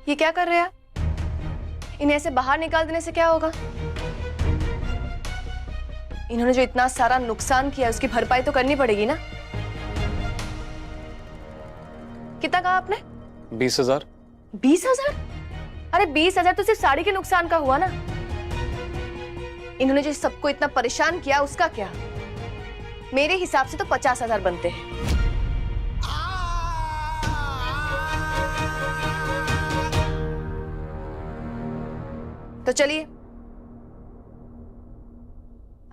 ये क्या कर रहे हैं आप? इन्हें ऐसे बाहर निकाल देने से क्या होगा? इन्होंने जो इतना सारा नुकसान किया उसकी भरपाई तो करनी पड़ेगी ना। कितना कहा आपने? 20,000। 20,000? अरे 20,000 तो सिर्फ साड़ी के नुकसान का हुआ ना। इन्होंने जो सबको इतना परेशान किया उसका क्या? मेरे हिसाब से तो 50,000 बनते हैं। तो चलिए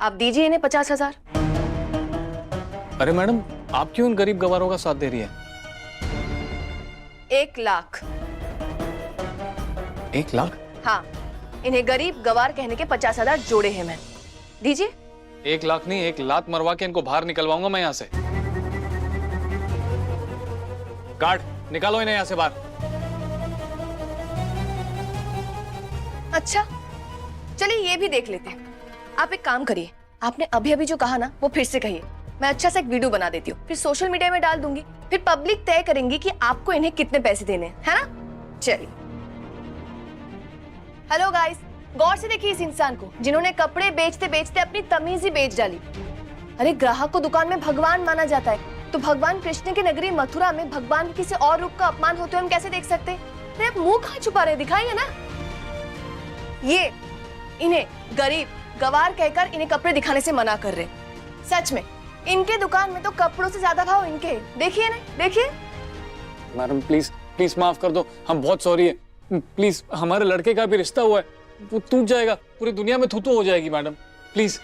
आप दीजिए इन्हें 50,000। अरे मैडम, आप क्यों इन गरीब गवारों का साथ दे रही है? 1 लाख। 1 लाख? हाँ, इन्हें गरीब गवार कहने के 50,000 जोड़े हैं मैं। दीजिए। 1 लाख नहीं, 1 लात मरवा के इनको बाहर निकलवाऊंगा मैं यहाँ से। गार्ड, निकालो इन्हें यहाँ से बाहर। अच्छा, चलिए ये भी देख लेते हैं। आप एक काम करिए, आपने अभी अभी जो कहा ना वो फिर से कहिए। मैं अच्छा सा एक वीडियो बना देती हूँ, फिर सोशल मीडिया में डाल दूंगी, फिर पब्लिक तय करेंगी कि आपको इन्हें कितने पैसे देने हैं, है ना? चलिए। हेलो गाइस, गौर से देखिए इस इंसान को जिन्होंने कपड़े बेचते बेचते अपनी तमीज ही बेच डाली। अरे ग्राहक को दुकान में भगवान माना जाता है, तो भगवान कृष्ण की नगरी मथुरा में भगवान के किसी और रूप का अपमान होते हुए हम कैसे देख सकते? अरे आप मुंह कहाँ छुपा रहे, दिखाइए ना। ये इन्हें गरीब गवार कहकर इन्हें कपड़े दिखाने से मना कर रहे। सच में इनके दुकान में तो कपड़ों से ज्यादा भाव इनके। देखिए ना, देखिए। मैडम प्लीज प्लीज माफ कर दो, हम बहुत सॉरी है। प्लीज, हमारे लड़के का भी रिश्ता हुआ है, वो टूट जाएगा, पूरी दुनिया में थू-थू हो जाएगी मैडम, प्लीज।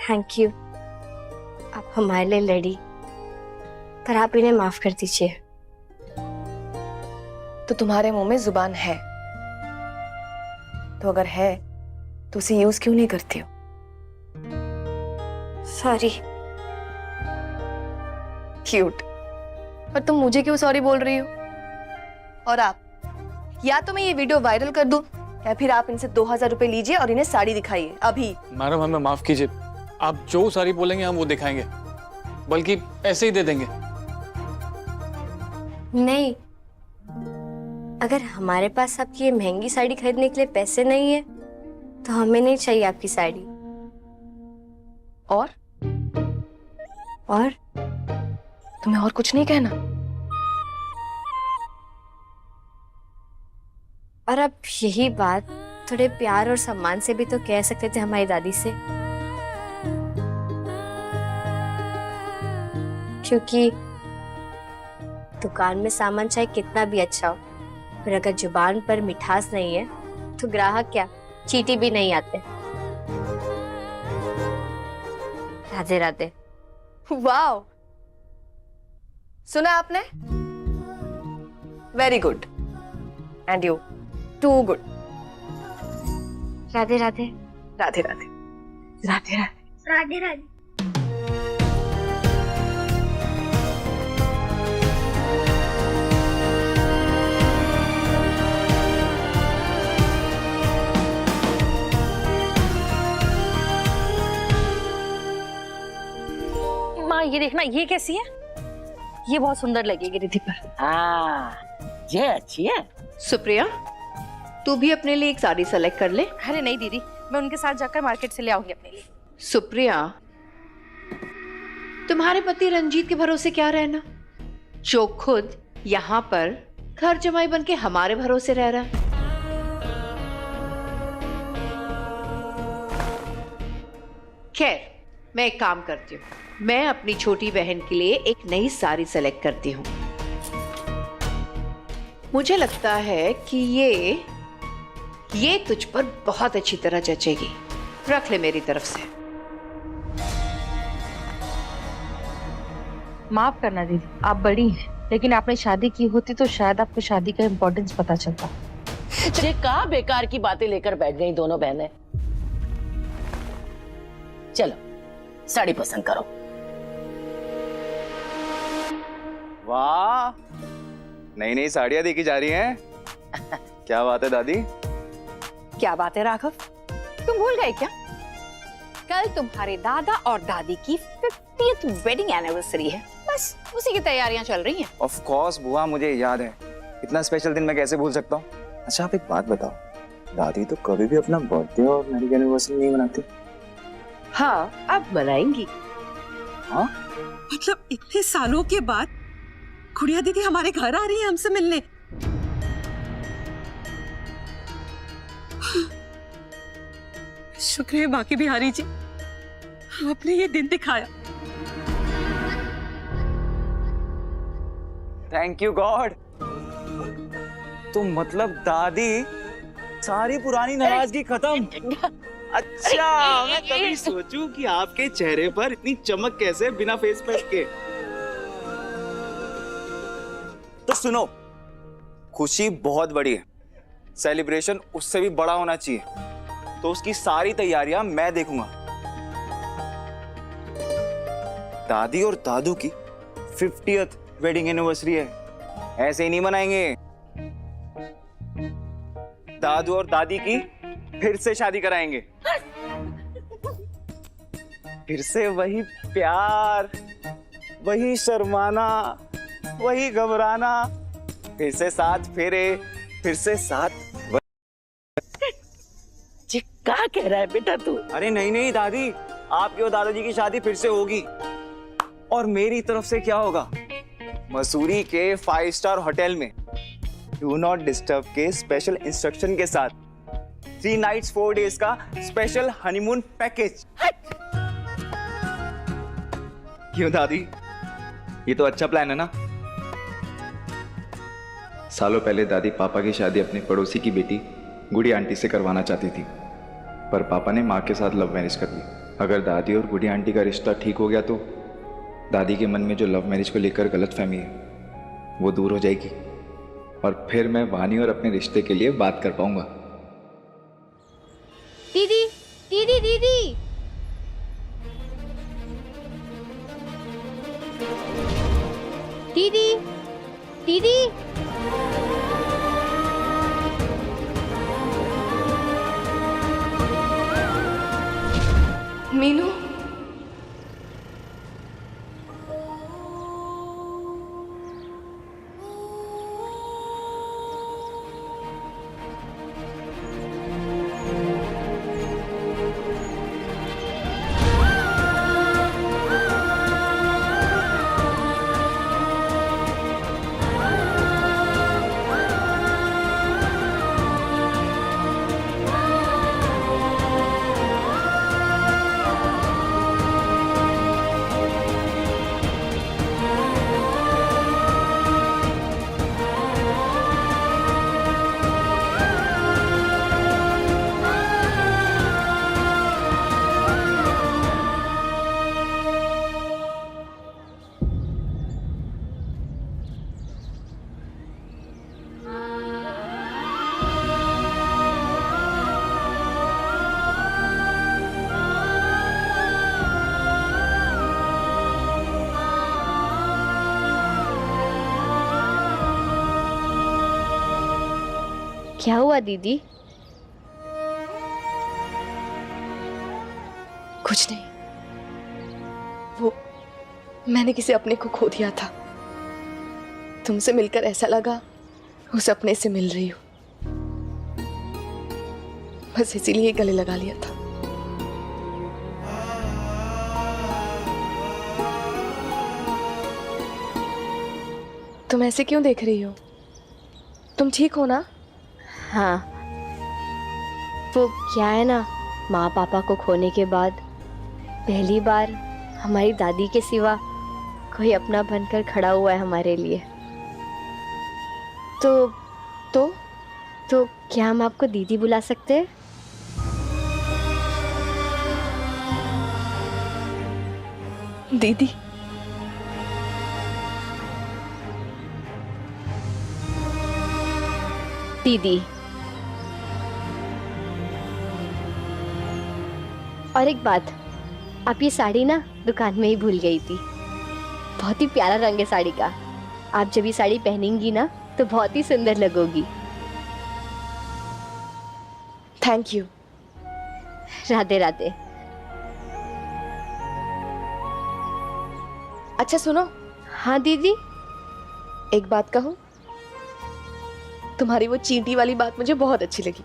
थैंक यू, आप हमारे लिए लड़ी, पर आप इन्हें माफ कर दीजिए। तो तुम्हारे मुंह में जुबान है, तो अगर है तो उसे यूज क्यों नहीं करती हो? सॉरी। क्यूट। पर तुम मुझे क्यों सॉरी बोल रही हो? और आप, या तो मैं ये वीडियो वायरल कर दूं या फिर आप इनसे 2,000 रुपए लीजिए और इन्हें साड़ी दिखाइए अभी। मैडम हमें माफ कीजिए, आप जो साड़ी बोलेंगे हम वो दिखाएंगे, बल्कि ऐसे ही दे देंगे। नहीं, अगर हमारे पास आपकी ये महंगी साड़ी खरीदने के लिए पैसे नहीं है तो हमें नहीं चाहिए आपकी साड़ी। और तुम्हें और कुछ नहीं कहना? और अब यही बात थोड़े प्यार और सम्मान से भी तो कह सकते थे हमारी दादी से, क्योंकि दुकान में सामान चाहे कितना भी अच्छा हो, पर अगर जुबान पर मिठास नहीं है तो ग्राहक क्या चींटी भी नहीं आते। राधे राधे। वाह, सुना आपने? Very good, and you too good. Radhe Radhe. Radhe Radhe. Radhe Radhe. Radhe Radhe. माँ ये देखना, ये कैसी है? ये बहुत सुंदर लगेगी रिद्धि पर। हाँ, ये अच्छी है। सुप्रिया, तू भी अपने लिए एक साड़ी सेलेक्ट कर ले। अरे नहीं दीदी, मैं उनके साथ जाकर मार्केट से ले आऊंगी अपने लिए। सुप्रिया, तुम्हारे पति रंजीत के भरोसे क्या रहना, जो खुद यहाँ पर घर जमाई बन के हमारे भरोसे रह रहा है। खैर, मैं एक काम करती हूँ, मैं अपनी छोटी बहन के लिए एक नई साड़ी सेलेक्ट करती हूँ। मुझे लगता है कि ये तुझ पर बहुत अच्छी तरह जचेगी। रख ले मेरी तरफ से। माफ करना दीदी, आप बड़ी हैं, लेकिन आपने शादी की होती तो शायद आपको शादी का इम्पोर्टेंस पता चलता। ये कहाँ बेकार की बातें लेकर बैठ गई दोनों बहनें। चलो साड़ी पसंद करो। वाह, नई नई साड़ियां देखी जा रही हैं। क्या बात है दादी? क्या बात है राघव, तुम भूल गए क्या? कल तुम्हारे दादा और दादी की 50th वेडिंग एनिवर्सरी है, बस उसी की तैयारियां चल रही हैं। ऑफ कोर्स बुआ, मुझे याद है। इतना स्पेशल दिन मैं कैसे भूल सकता हूँ। अच्छा आप एक बात बताओ, दादी तो कभी भी अपना बर्थडे और मैरिज एनिवर्सरी नहीं मनाती। हाँ अब मनाएंगी। हाँ मतलब इतने सालों के बाद गुड़िया दीदी हमारे घर आ रही है हमसे मिलने। शुक्र है बाकी बिहारी जी, आपने ये दिन दिखाया। Thank you God. तो मतलब दादी सारी पुरानी नाराजगी खत्म। अच्छा मैं तभी सोचूं कि आपके चेहरे पर इतनी चमक कैसे बिना फेस पैक के। तो सुनो, खुशी बहुत बड़ी है, सेलिब्रेशन उससे भी बड़ा होना चाहिए, तो उसकी सारी तैयारियां मैं देखूंगा। दादी और दादू की 50th वेडिंग एनिवर्सरी है, ऐसे ही नहीं मनाएंगे। दादू और दादी की फिर से शादी कराएंगे, फिर से वही प्यार, वही शर्माना, वही घबराना, फिर से साथ फेरे, फिर से साथ। जी क्या कह रहा है बेटा तू? अरे नहीं नहीं दादी, आपके और दादाजी की शादी फिर से होगी। और मेरी तरफ से क्या होगा, मसूरी के 5 स्टार होटल में डू नॉट डिस्टर्ब के स्पेशल इंस्ट्रक्शन के साथ 3 नाइट्स 4 डेज का स्पेशल हनीमून पैकेज। क्यों दादी, ये तो अच्छा प्लान है ना। सालों पहले दादी पापा की शादी अपने पड़ोसी की बेटी गुड़ी आंटी से करवाना चाहती थी, पर पापा ने माँ के साथ लव मैरिज कर ली। अगर दादी और गुड़ी आंटी का रिश्ता ठीक हो गया तो दादी के मन में जो लव मैरिज को लेकर गलतफहमी है वो दूर हो जाएगी, और फिर मैं वानी और अपने रिश्ते के लिए बात कर पाऊंगा। दीदी दीदी दीदी, दीदी दीदी, मीनू, क्या हुआ दीदी? कुछ नहीं, वो मैंने किसी अपने को खो दिया था। तुमसे मिलकर ऐसा लगा उस अपने से मिल रही हूं, बस इसीलिए गले लगा लिया था। तुम ऐसे क्यों देख रही हो? तुम ठीक हो ना? हाँ, वो क्या है ना, माँ पापा को खोने के बाद पहली बार हमारी दादी के सिवा कोई अपना बनकर खड़ा हुआ है हमारे लिए। तो क्या हम आपको दीदी बुला सकते हैं? दीदी? दीदी। और एक बात, आप ये साड़ी ना दुकान में ही भूल गई थी। बहुत ही प्यारा रंग है साड़ी का। आप जब ये साड़ी पहनेंगी ना तो बहुत ही सुंदर लगोगी। Thank you. राधे राधे। अच्छा सुनो, हाँ दीदी। एक बात कहूँ, तुम्हारी वो चींटी वाली बात मुझे बहुत अच्छी लगी।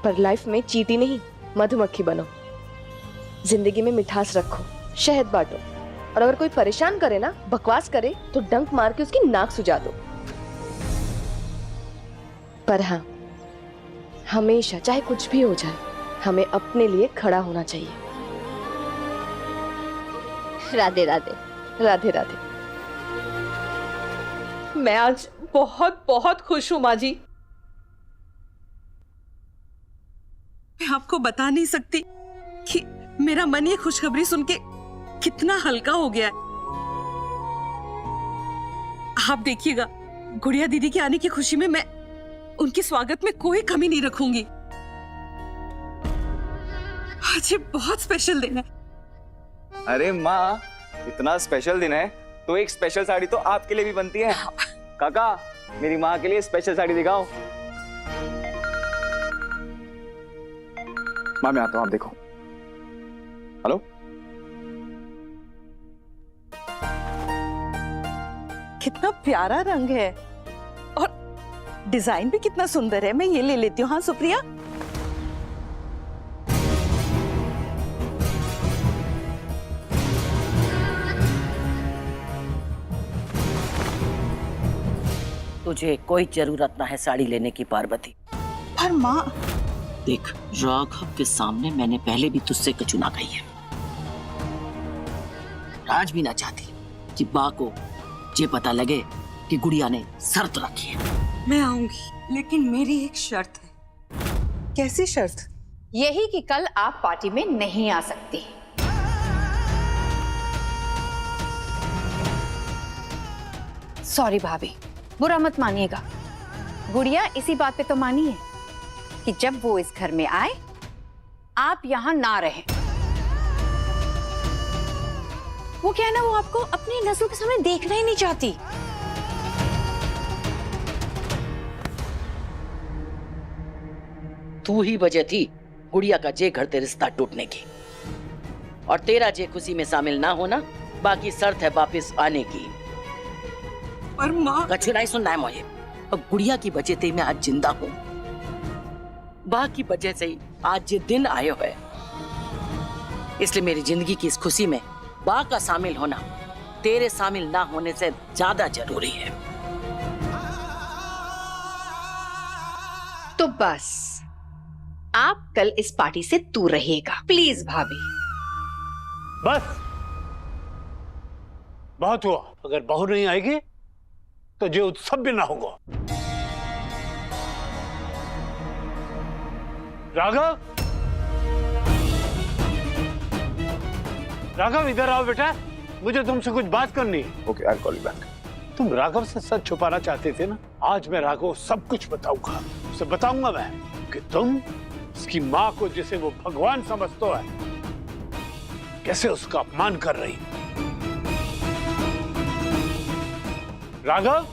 पर लाइफ में चींटी नहीं, मधुमक्खी बनो। जिंदगी में मिठास रखो, शहद बांटो, और अगर कोई परेशान करे ना, बकवास करे, तो डंक मार के उसकी नाक सुजा दो। पर हाँ, हमेशा चाहे कुछ भी हो जाए, हमें अपने लिए खड़ा होना चाहिए। राधे राधे। राधे राधे। मैं आज बहुत बहुत खुश हूं माँ जी। मैं आपको बता नहीं सकती कि मेरा मन ये खुशखबरी सुन के कितना हल्का हो गया है। आप देखिएगा, गुड़िया दीदी के आने की खुशी में मैं उनके स्वागत में कोई कमी नहीं रखूंगी। आज ये बहुत स्पेशल दिन है। अरे माँ, इतना स्पेशल दिन है तो एक स्पेशल साड़ी तो आपके लिए भी बनती है। काका, मेरी माँ के लिए स्पेशल साड़ी दिखाओ। माँ मैं आता हूँ, आप देखो। हेलो, कितना प्यारा रंग है और डिजाइन भी कितना सुंदर है। मैं ये ले लेती हूँ। हाँ सुप्रिया, तुझे कोई जरूरत ना है साड़ी लेने की पार्वती। पर माँ, देख, राघव के सामने मैंने पहले भी तुझसे कचुना कही है। राज भी ना चाहती कि बा को ये पता लगे कि गुड़िया ने शर्त रखी है। मैं आऊंगी, लेकिन मेरी एक शर्त है। कैसी शर्त? यही कि कल आप पार्टी में नहीं आ सकती। सॉरी भाभी, बुरा मत मानिएगा। गुड़िया इसी बात पे तो मानी है कि जब वो इस घर में आए, आप यहाँ ना रहें। वो क्या है ना, वो आपको अपनी नजरों के सामने देखना ही नहीं चाहती। तू ही वजह थी गुड़िया का जे घर ते रिश्ता टूटने की, और तेरा जे खुशी में शामिल ना होना, बाकी शर्त है वापस आने की। पर माँ, कछु नहीं सुनना है मुझे। अब गुड़िया की वजह से मैं आज जिंदा हूँ, बा की वजह से ही आज ये दिन आए हुए। इसलिए मेरी जिंदगी की इस खुशी में बा का शामिल होना तेरे शामिल ना होने से ज्यादा जरूरी है। तो बस आप कल इस पार्टी से दूर रहिएगा, प्लीज भाभी। बस बहुत हुआ। अगर बहू नहीं आएगी तो जो उत्सव भी ना होगा। राघव, राघव इधर आओ बेटा, मुझे तुमसे कुछ बात करनी है। Okay, I call you back. तुम राघव से सच छुपाना चाहते थे ना? आज मैं राघव को सब कुछ बताऊंगा। उसे बताऊंगा मैं कि तुम उसकी माँ को, जिसे वो भगवान समझता है, कैसे उसका अपमान कर रही। राघव।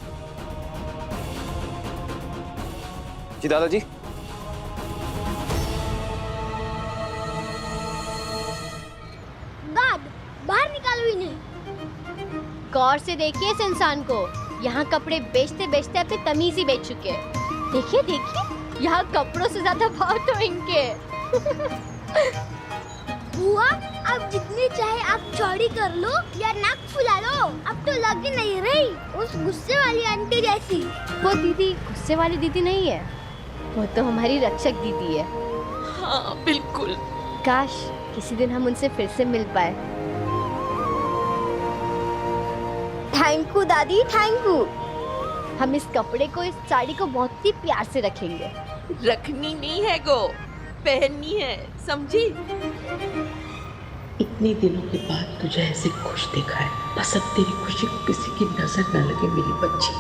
जी दादाजी। बाहर निकालो इन्हें। गौर से देखिए इस इंसान को। यहाँ कपड़े बेचते बेचते अपनी तमीज ही बेच चुके हैं। देखिए देखिए, यहाँ कपड़ों से ज्यादा भाव तो इनके। बुआ, अब जितनी चाहे आप चौड़ी कर लो या नाक फुला लो, अब तो लग ही नहीं रही उस गुस्से वाली आंटी जैसी। वो दीदी गुस्से वाली दीदी नहीं है, वो तो हमारी रक्षक दीदी है। हाँ बिल्कुल। काश किसी दिन हम उनसे फिर से मिल पाए। थैंक यू दादी, थैंक यू। हम इस कपड़े को, इस साड़ी को बहुत ही प्यार से रखेंगे। रखनी नहीं है गो, पहननी है, समझी? इतने दिनों के बाद तुझे ऐसे खुश देखा है। बस अब तेरी खुशी को किसी की नजर न लगे मेरी बच्ची।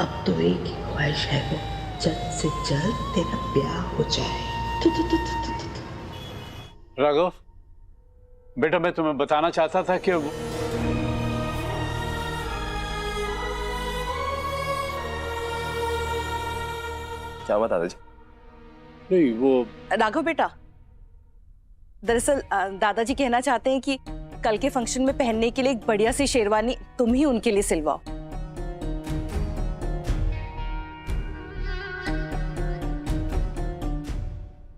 अब तो एक ही ख्वाहिश है वो, जल्द से जल्द तेरा ब्याह हो जाए। राघव बेटा, मैं तुम्हें बताना चाहता था कि क्या हुआ दादाजी? नहीं, वो राघव बेटा, दरअसल दादाजी कहना चाहते हैं कि कल के फंक्शन में पहनने के लिए एक बढ़िया सी शेरवानी तुम ही उनके लिए सिलवाओ।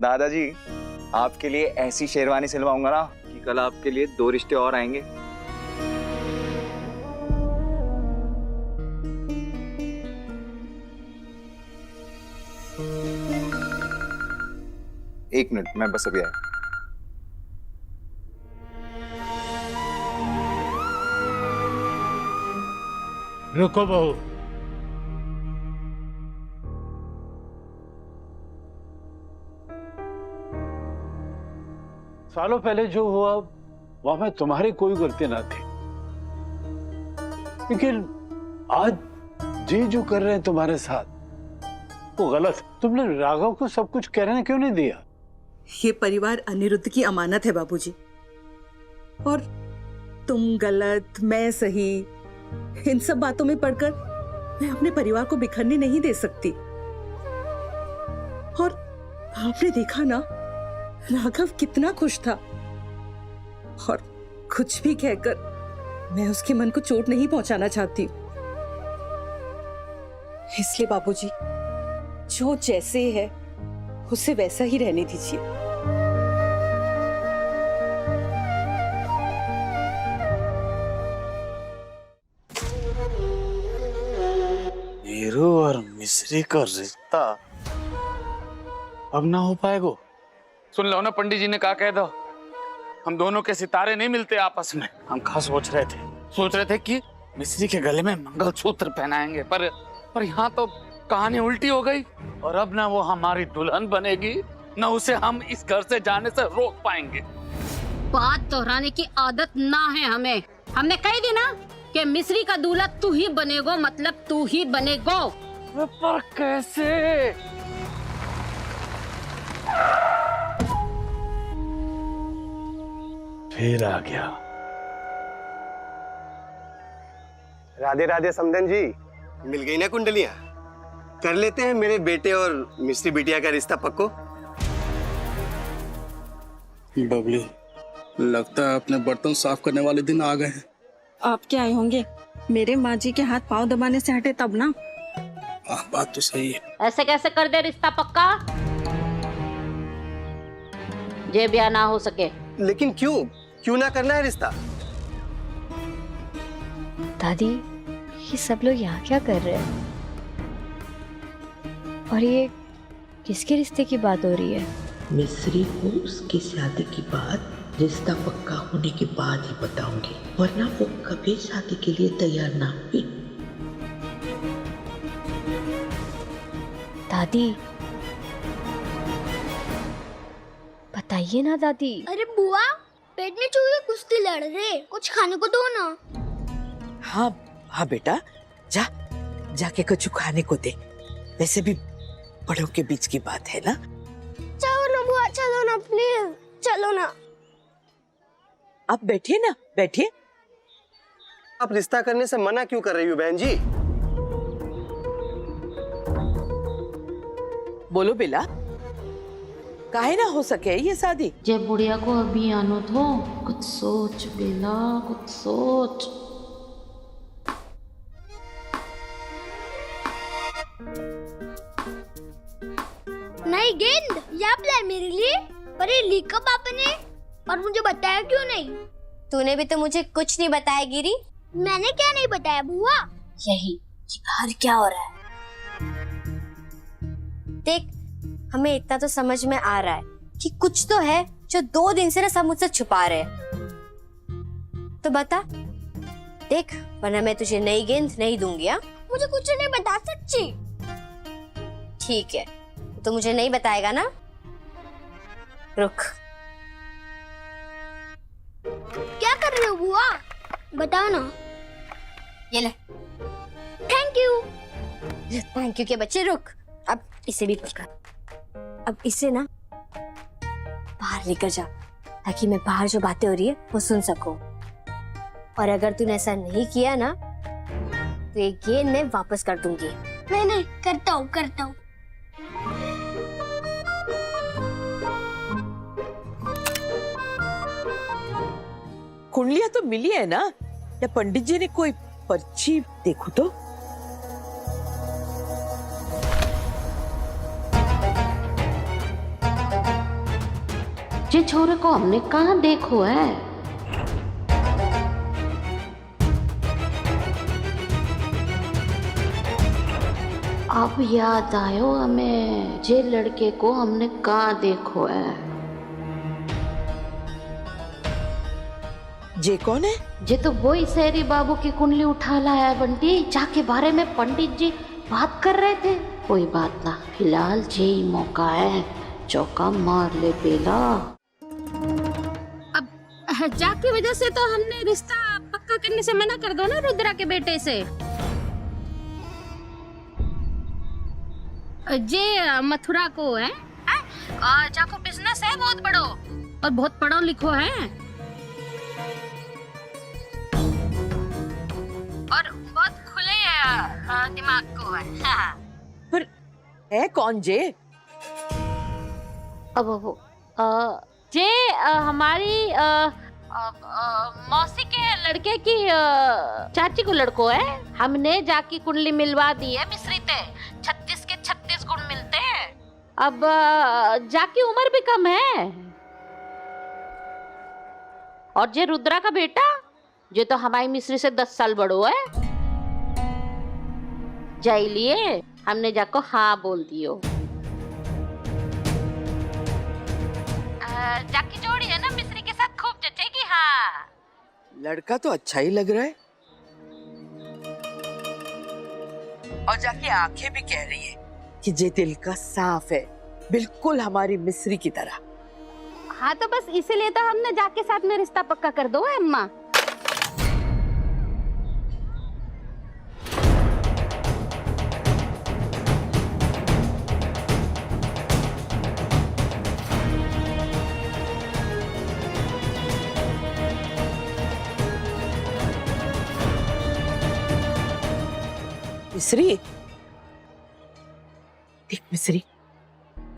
दादाजी, आपके लिए ऐसी शेरवानी सिलवाऊंगा ना कि कल आपके लिए 2 रिश्ते और आएंगे। एक मिनट, मैं बस अभी आया। रुको बहू, सालों पहले जो हुआ वहां में तुम्हारी कोई गलती ना थी, लेकिन आज जी जो कर रहे हैं तुम्हारे साथ वो गलत। तुमने राघव को सब कुछ कहने क्यों नहीं दिया? ये परिवार अनिरुद्ध की अमानत है बाबूजी, और तुम गलत मैं सही, इन सब बातों में पड़कर मैं अपने परिवार को बिखरने नहीं दे सकती। और आपने देखा ना राघव कितना खुश था, और कुछ भी कहकर मैं उसके मन को चोट नहीं पहुंचाना चाहती। इसलिए बाबूजी जो जैसे है उसे वैसा ही रहने दीजिए। नीरू और मिश्री का रिश्ता अब ना हो पाएगा। सुन लो ना, पंडित जी ने कहा कह दो, हम दोनों के सितारे नहीं मिलते आपस में। हम खास सोच रहे थे कि मिश्री के गले में मंगलसूत्र पहनाएंगे, पर यहाँ तो कहानी उल्टी हो गई, और अब ना वो हमारी दुल्हन बनेगी, ना उसे हम इस घर से जाने से रोक पाएंगे। बात दोहराने की आदत ना है हमें। हमने कह दी ना कि मिश्री का दूल्हा तू ही बनेगो, मतलब तू ही बनेगो। पर कैसे? फिर आ गया। राधे राधे समधन जी, मिल गई ना कुंडलियां? कर लेते हैं मेरे बेटे और मिस्री बिटिया का रिश्ता पक्को। बबली, लगता है अपने बर्तन साफ करने वाले दिन आ गए हैं। आप क्या आए होंगे? मेरे माँ जी के हाथ पाँव दबाने से हटे तब ना। बात तो सही है। ऐसे कैसे कर दे रिश्ता पक्का? ये ब्याह ना हो सके। लेकिन क्यों ना करना है रिश्ता? दादी, ये सब लोग यहाँ क्या कर रहे हैं? और ये किसके रिश्ते की बात हो रही है? मिस्री को उसकी शादी की बात रिश्ता पक्का होने के बाद ही बताऊंगी, वरना वो कभी शादी के लिए तैयार ना हुई। दादी, बताइए ना दादी। अरे बुआ, पेट में चूहे कुश्ती लड़ रहे, कुछ खाने को दो ना। हाँ बेटा, जाके कुछ खाने को दे। वैसे भी बड़ों के बीच की बात है ना। चलो ना बुआ, चलो ना प्लीज, चलो ना। आप बैठिए। आप रिश्ता करने से मना क्यों कर रही हो बहन जी? बोलो बेला, काहे ना हो सके ये शादी? जब बुढ़िया को अभी आनो तो कुछ सोच बेला, कुछ सोच। नहीं गेंद, या लाए मेरे लिए, पर ये ली कब आपने? और मुझे बताया क्यों नहीं? तूने भी तो मुझे कुछ नहीं बताया गिरी। मैंने क्या नहीं बताया बुआ? यही कि बाहर क्या हो रहा है। देख, हमें इतना तो समझ में आ रहा है कि कुछ तो है जो 2 दिन से ना सब मुझसे छुपा रहे हैं। तो बता, देख, वरना मैं तुझे नई गेंद नहीं दूंगी। हाँ, मुझे कुछ नहीं बता, सच्ची। ठीक है, तो मुझे नहीं बताएगा ना? रुक। क्या कर रहे हो बुआ? बताओ ना। ये ले। थैंक यू के बच्चे, रुक। अब इसे भी पकड़। अब इसे ना बाहर लेकर जा, ताकि मैं बाहर जो बातें हो रही है वो सुन सकूं। और अगर तूने ऐसा नहीं किया ना, तो ये गेंद मैं वापस कर दूंगी। नहीं, करता हूँ। कुंडलियां तो मिली है ना, या पंडित जी ने कोई पर्ची देखो तो। जे छोरे को हमने कहाँ देखो है। अब याद आयो हमें, जे लड़के को हमने कहाँ देखो है। जे कौन है? जे तो वही शहरी बाबू की कुंडली उठा लाया है बंटी, जाके बारे में पंडित जी बात कर रहे थे। कोई बात ना, फिलहाल जे ही मौका है, चौका मार ले बेला। अब जा की वजह से तो हमने रिश्ता पक्का करने से मना कर दो ना रुद्रा के बेटे से। जे मथुरा को है, जाको बिजनेस है बहुत बड़ो और बहुत पढ़ो लिखो है और बहुत खुले दिमाग को है। पर है कौन जे? अब वो जे हमारी मौसी के लड़के की चाची को लड़को है। हमने जाकी कुंडली मिलवा दी है मिस्री ते, 36 के 36 गुण मिलते हैं। अब जाकी उम्र भी कम है। और जे रुद्रा का बेटा, जो तो हमारी मिस्री से 10 साल बड़ो है। जाई लिए हमने जाको हाँ बोल दियो। जाकी जोड़ी है ना मिस्री के साथ, खूब जचेगी। हाँ, लड़का तो अच्छा ही लग रहा है। और जाके आंखें भी कह रही है कि जे दिल का साफ है, बिल्कुल हमारी मिस्री की तरह। हाँ तो बस इसीलिए तो हमने जाके साथ में रिश्ता पक्का कर दो है अम्मा। मिस्री, देख मिस्री,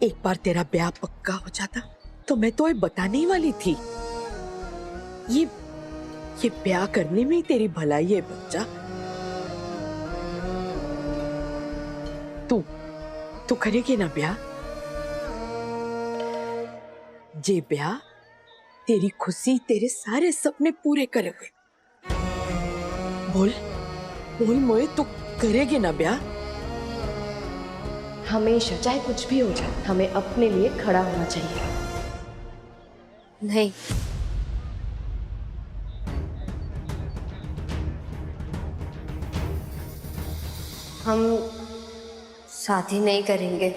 एक बार तेरा ब्याह पक्का हो जाता तो मैं तो ये बताने ही वाली थी। ये ब्याह करने में ही तेरी भलाई है बच्चा। तू करेगी ना ब्याह? जे ब्याह तेरी खुशी, तेरे सारे सपने पूरे करेगे। बोल बोल मोए, तू करेगी ना ब्याह? हमेशा चाहे कुछ भी हो जाए, हमें अपने लिए खड़ा होना चाहिए। नहीं, हम शादी नहीं करेंगे।